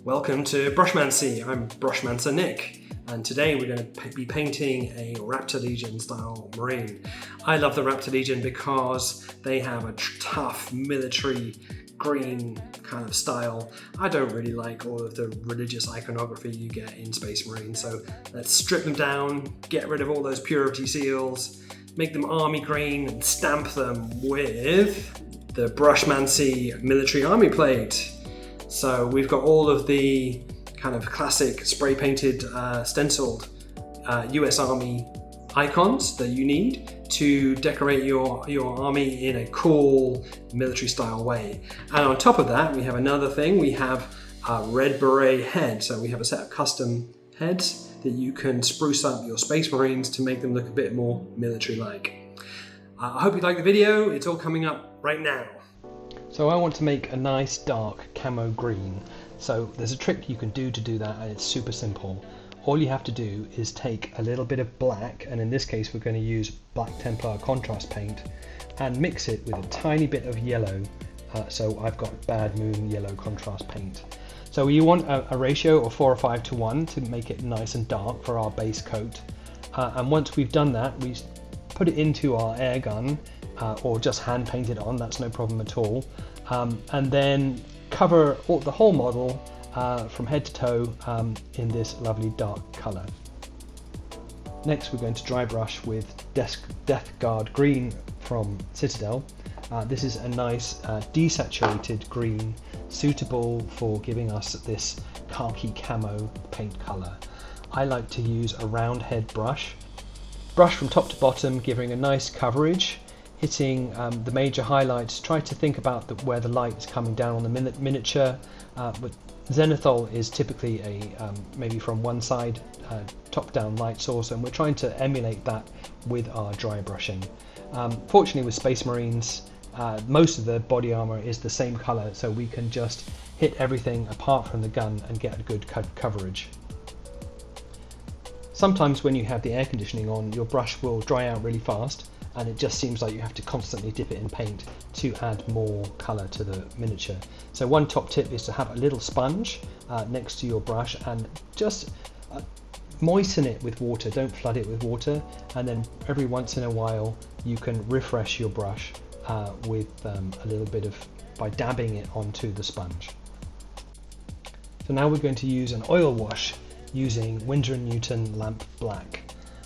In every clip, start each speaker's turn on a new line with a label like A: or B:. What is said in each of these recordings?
A: Welcome to Brushmancy. I'm Brushmancer Nick, and today we're going to be painting a Raptor Legion style Marine. I love the Raptor Legion because they have a tough military green kind of style. I don't really like all of the religious iconography you get in Space Marine, so let's strip them down, get rid of all those purity seals, make them army green and stamp them with the Brushmancy Military Army Plate. So we've got all of the kind of classic spray painted stenciled US Army icons that you need to decorate your army in a cool military style way. And on top of that, we have another thing. We have a red beret head. So we have a set of custom heads that you can spruce up your Space Marines to make them look a bit more military-like. I hope you like the video. It's all coming up right now.
B: So I want to make a nice dark camo green. So there's a trick you can do to do that, and it's super simple. All you have to do is take a little bit of black, and in this case we're going to use Black Templar contrast paint, and mix it with a tiny bit of yellow. So I've got Bad Moon yellow contrast paint. So you want a ratio of 4 or 5 to 1 to make it nice and dark for our base coat. And once we've done that, we put it into our air gun, or just hand paint it on, that's no problem at all. And then cover the whole model from head to toe in this lovely dark colour. Next we're going to dry brush with Death Guard Green from Citadel. This is a nice desaturated green, suitable for giving us this khaki camo paint colour. I like to use a round head brush from top to bottom, giving a nice coverage, hitting the major highlights. Try to think about where the light is coming down on the miniature. But zenithal is typically a maybe from one side top-down light source, and we're trying to emulate that with our dry brushing. Fortunately with Space Marines, most of the body armour is the same colour, so we can just hit everything apart from the gun and get a good coverage. Sometimes when you have the air conditioning on, your brush will dry out really fast, and it just seems like you have to constantly dip it in paint to add more colour to the miniature. So one top tip is to have a little sponge next to your brush and just moisten it with water. Don't flood it with water, and then every once in a while you can refresh your brush with a little bit by dabbing it onto the sponge. So now we're going to use an oil wash using Winsor & Newton Lamp Black.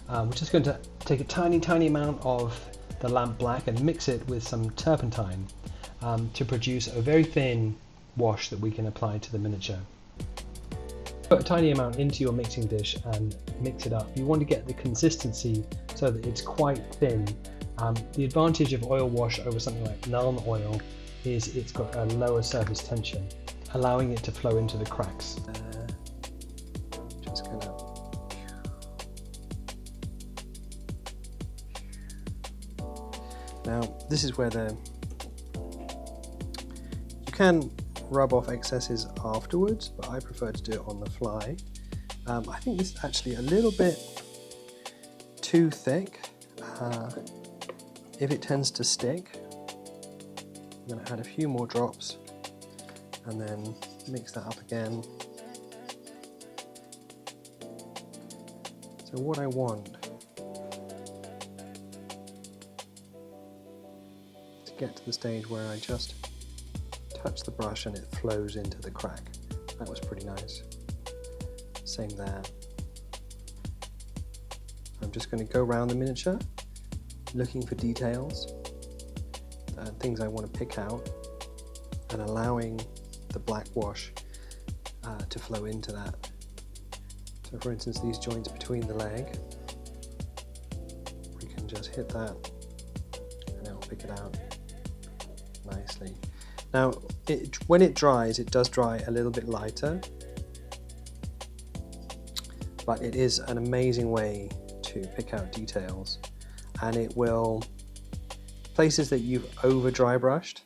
B: We're just going to take a tiny amount of the lamp black and mix it with some turpentine to produce a very thin wash that we can apply to the miniature. Put a tiny amount into your mixing dish and mix it up. You want to get the consistency so that it's quite thin. The advantage of oil wash over something like Nuln oil is it's got a lower surface tension, allowing it to flow into the cracks. Just gonna Now this is where you can rub off excesses afterwards, but I prefer to do it on the fly. I think this is actually a little bit too thick. If it tends to stick, I'm going to add a few more drops and then mix that up again. So what I want to get to the stage where I just touch the brush and it flows into the crack. That was pretty nice. Same there. I'm just going to go around the miniature looking for details and things I want to pick out, and allowing the black wash to flow into that. So for instance, these joints between the leg, we can just hit that and it'll pick it out nicely. Now when it dries, it does dry a little bit lighter, but it is an amazing way to pick out details, and it will, places that you've over dry brushed,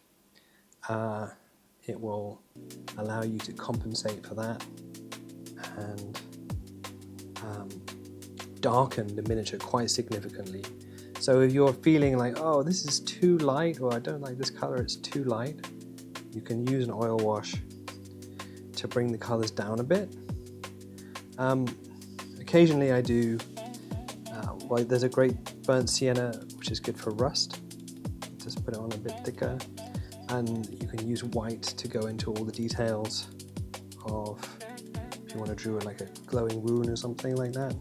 B: it will allow you to compensate for that and darken the miniature quite significantly. So if you're feeling like, oh, this is too light, or I don't like this color, it's too light, you can use an oil wash
A: to bring the colours down a bit. Occasionally I do, there's a great burnt sienna which is good for rust. Just put it on a bit thicker, and you can use white to go into all the details of, if you want to draw like a glowing rune or something like that.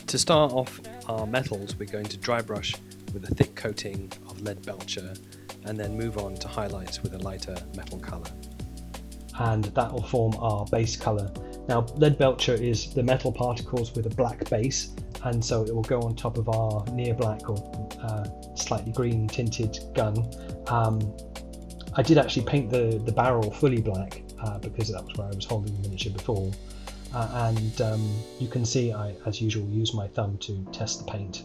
A: To start off our metals, we're going to dry brush with a thick coating of lead belcher, and then move on to highlights with a lighter metal colour.
B: And that will form our base colour. Now, lead belcher is the metal particles with a black base, and so it will go on top of our near black or slightly green tinted gun. I did actually paint the barrel fully black because that was where I was holding the miniature before. And you can see I, as usual, use my thumb to test the paint.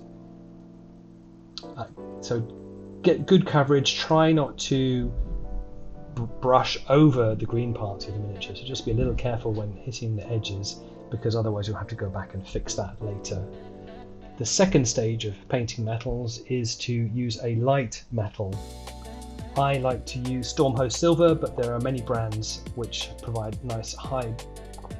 B: So get good coverage, try not to brush over the green parts of the miniature, so just be a little careful when hitting the edges, because otherwise you'll have to go back and fix that later. The second stage of painting metals is to use a light metal. I like to use Stormhost Silver, but there are many brands which provide nice high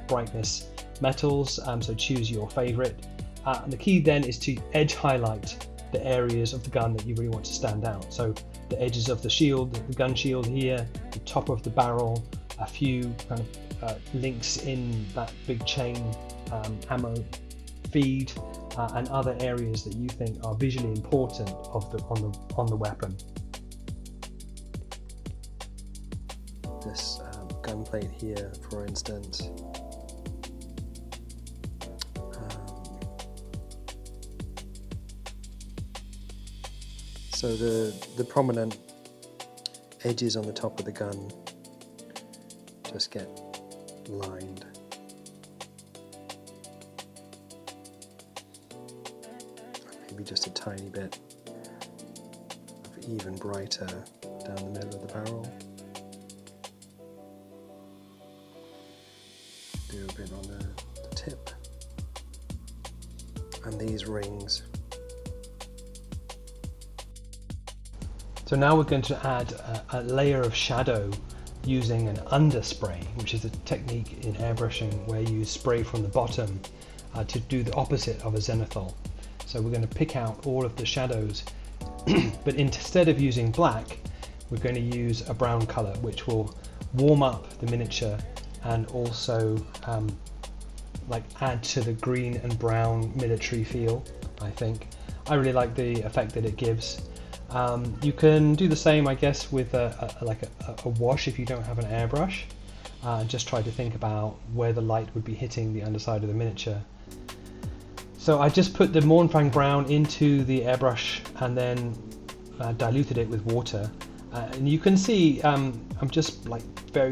B: brightness metals, so choose your favourite. And the key then is to edge highlight the areas of the gun that you really want to stand out. So the edges of the shield, the gun shield here, the top of the barrel, a few kind of links in that big chain ammo feed, and other areas that you think are visually important on the weapon. This gun plate here, for instance, so the prominent edges on the top of the gun just get lined. Maybe just a tiny bit of even brighter down the middle of the barrel. Do a bit on the tip. And these rings. So now we're going to add a layer of shadow using an underspray, which is a technique in airbrushing where you spray from the bottom to do the opposite of a zenithal. So we're going to pick out all of the shadows, but instead of using black, we're going to use a brown colour, which will warm up the miniature and also add to the green and brown military feel, I think. I really like the effect that it gives. You can do the same, I guess, with a wash if you don't have an airbrush. Just try to think about where the light would be hitting the underside of the miniature. So I just put the Mornfang brown into the airbrush and then diluted it with water. And you can see I'm just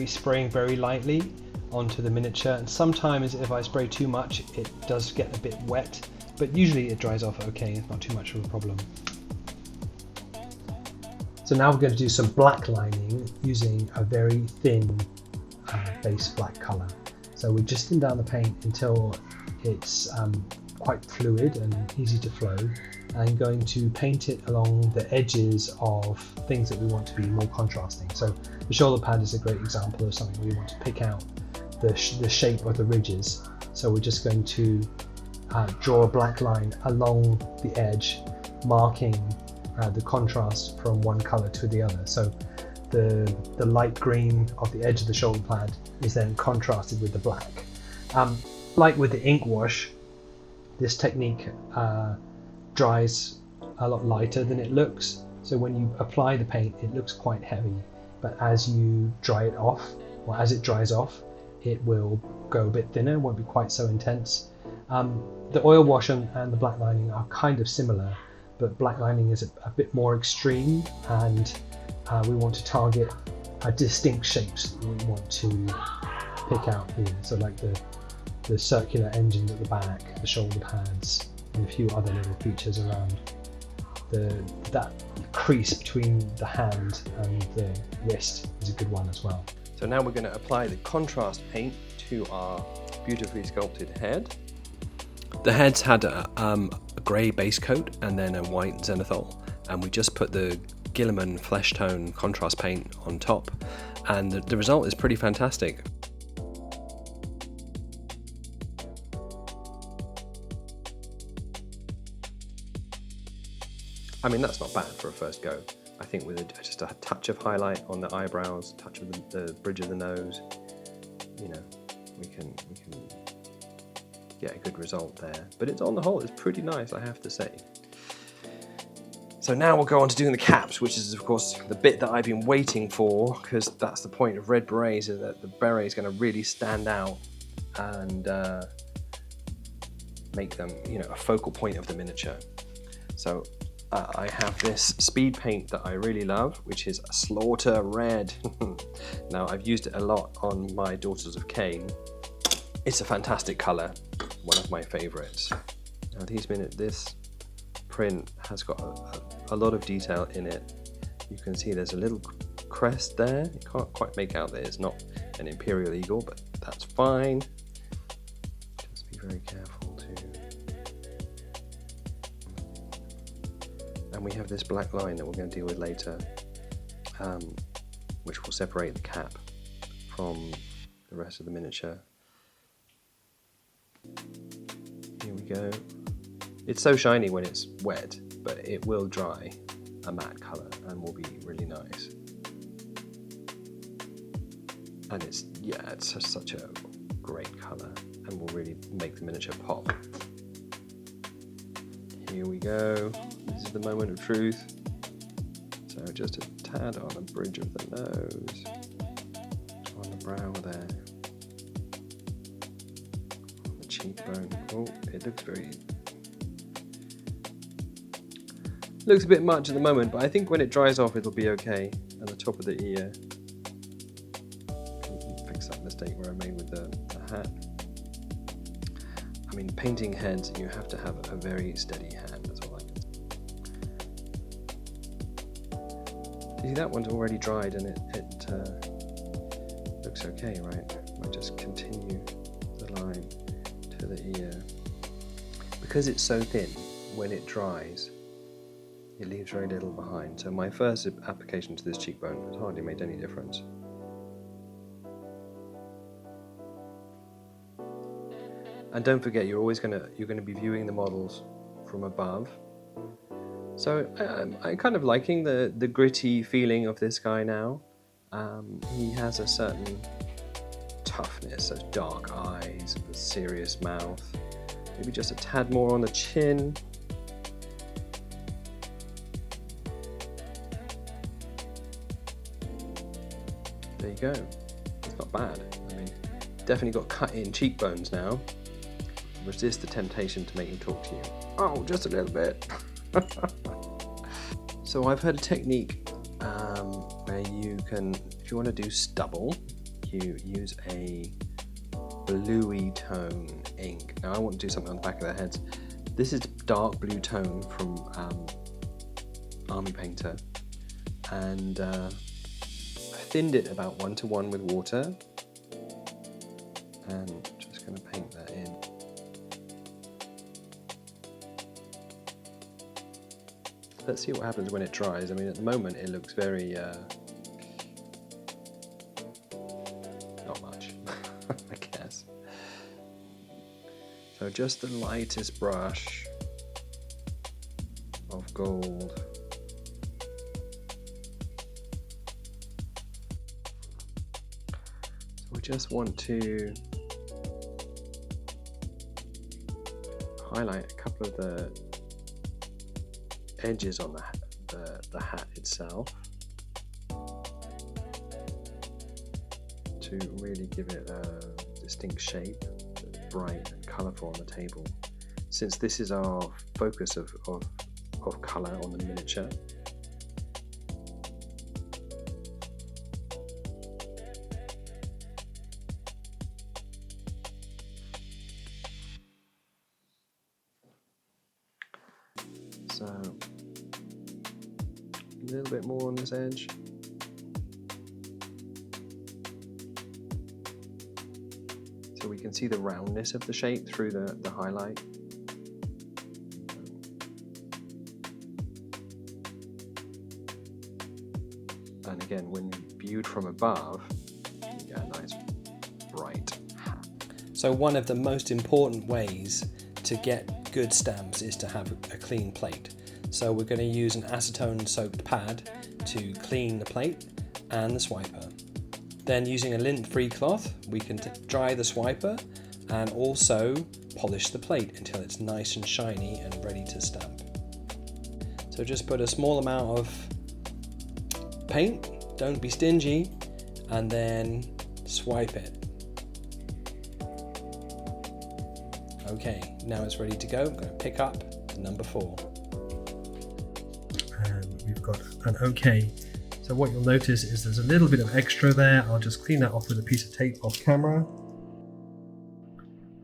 B: spraying very lightly onto the miniature. And sometimes if I spray too much, it does get a bit wet, but usually it dries off okay. It's not too much of a problem. So now we're going to do some black lining using a very thin base black colour. So we just thin down the paint until it's quite fluid and easy to flow, and going to paint it along the edges of things that we want to be more contrasting. So the shoulder pad is a great example of something we want to pick out the shape of the ridges. So we're just going to draw a black line along the edge, marking the contrast from one colour to the other. So the light green of the edge of the shoulder pad is then contrasted with the black. Like with the ink wash, this technique dries a lot lighter than it looks. So when you apply the paint, it looks quite heavy, but as you dry it off, or as it dries off, it will go a bit thinner, won't be quite so intense. The oil wash and the black lining are kind of similar, but black lining is a bit more extreme, and we want to target distinct shapes that we want to pick out here. So like the circular engine at the back, the shoulder pads, and a few other little features around. That crease between the hand and the wrist is a good one as well. So now we're going to apply the contrast paint to our beautifully sculpted head. The head's had a grey base coat and then a white zenithal, and we just put the
A: Guilliman flesh tone contrast paint on top, and the result is pretty fantastic. I mean, that's not bad for a first go. I think with just a touch of highlight on the eyebrows, touch of the bridge of the nose, you know, we can get a good result there. But it's, on the whole, it's pretty nice, I have to say. So now we'll go on to doing the caps, which is of course the bit that I've been waiting for, because that's the point of red berets, is that the beret is going to really stand out and make them, you know, a focal point of the miniature. So I have this speed paint that I really love, which is a Slaughter Red. Now, I've used it a lot on my Daughters of Cain. It's a fantastic colour, one of my favourites. Now, this print has got a lot of detail in it. You can see there's a little crest there. You can't quite make out that it's not an Imperial Eagle, but that's fine. Just be very careful too. And we have this black line that we're going to deal with later, which will separate the cap from the rest of the miniature. Here we go. It's so shiny when it's wet, but it will dry a matte colour and will be really nice. And it's such a great colour and will really make the miniature pop. Here we go. This is the moment of truth. So just a tad on the bridge of the nose, on the brow there, on the cheekbone. Oh, it looks a bit much at the moment, but I think when it dries off it'll be okay. And the top of the ear. Fix that mistake where I made with the hat. I mean, painting heads, you have to have a very steady hand, that's all I can say. See, that one's already dried and it looks okay, right? I just continue the line to the ear. Because it's so thin, when it dries, it leaves very little behind. So my first application to this cheekbone has hardly made any difference. And don't forget, you're going to be viewing the models from above. So I'm kind of liking the gritty feeling of this guy now. He has a certain toughness, those dark eyes, a serious mouth. Maybe just a tad more on the chin. There you go. It's not bad. I mean, definitely got cut-in cheekbones now. Resist the temptation to make him talk to you. Oh, just a little bit. So I've heard a technique where you can, if you want to do stubble, you use a bluey tone ink. Now I want to do something on the back of their heads. This is dark blue tone from Army Painter, and I thinned it about 1:1 with water, and just going to paint that in. Let's see what happens when it dries. I mean, at the moment it looks very not much, I guess. So just the lightest brush of gold. So we just want to highlight a couple of the edges on the hat itself to really give it a distinct shape, bright and colourful on the table, since this is our focus of colour on the miniature. So a little bit more on this edge. So we can see the roundness of the shape through the highlight.
C: And again, when viewed from above, you get a nice bright hat.
B: So one of the most important ways to get good stamps is to have a clean plate. So we're going to use an acetone soaked pad to clean the plate and the swiper. Then using a lint-free cloth, we can dry the swiper and also polish the plate until it's nice and shiny and ready to stamp. So just put a small amount of paint, don't be stingy, and then swipe it. Okay, now it's ready to go. I'm going to pick up the number 4.
A: And we've got an OK. So what you'll notice is there's a little bit of extra there. I'll just clean that off with a piece of tape off camera.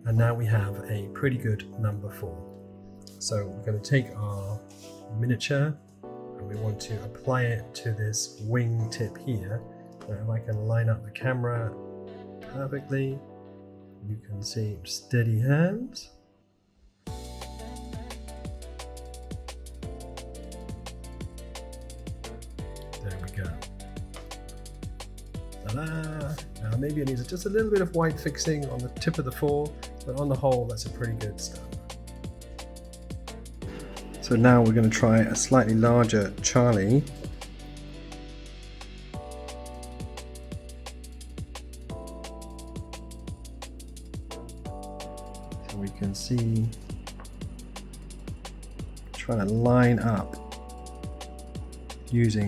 A: And now we have a pretty good number 4. So we're going to take our miniature and we want to apply it to this wing tip here. Now if I can line up the camera perfectly, you can see steady hands. There we go. Ta-da! Now maybe it needs just a little bit of white fixing on the tip of the 4, but on the whole that's a pretty good stamp. So now we're going to try a slightly larger Charlie. So we can see, trying to line up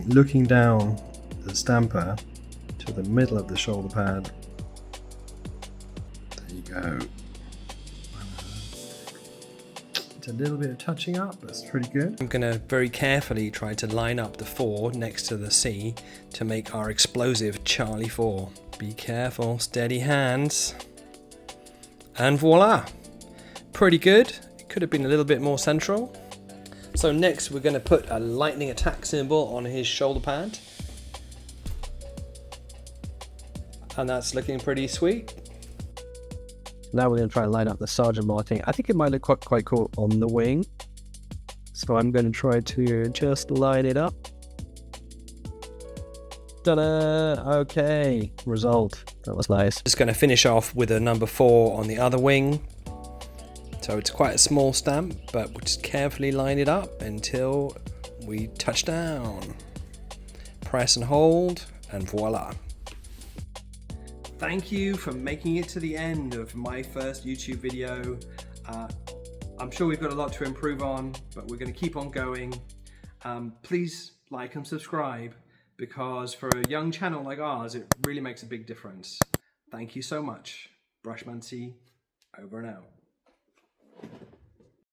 A: looking down the stamper to the middle of the shoulder pad. There you go. It's a little bit of touching up, but it's pretty good.
B: I'm going to very carefully try to line up the 4 next to the C to make our explosive Charlie 4. Be careful, steady hands. And voila! Pretty good. It could have been a little bit more central. So next we're going to put a lightning attack symbol on his shoulder pad. And that's looking pretty sweet.
C: Now we're going to try and line up the Sergeant Martin. I think it might look quite cool on the wing. So I'm going to try to just line it up. Ta-da! Okay, result. That was nice.
B: Just going to finish off with a number 4 on the other wing. So it's quite a small stamp, but we'll just carefully line it up until we touch down. Press and hold, and voila. Thank you for making it to the end of my first YouTube video. I'm sure we've got a lot to improve on, but we're going to keep on going. Please like and subscribe, because for a young channel like ours, it really makes a big difference. Thank you so much. Brushmancy, over and out.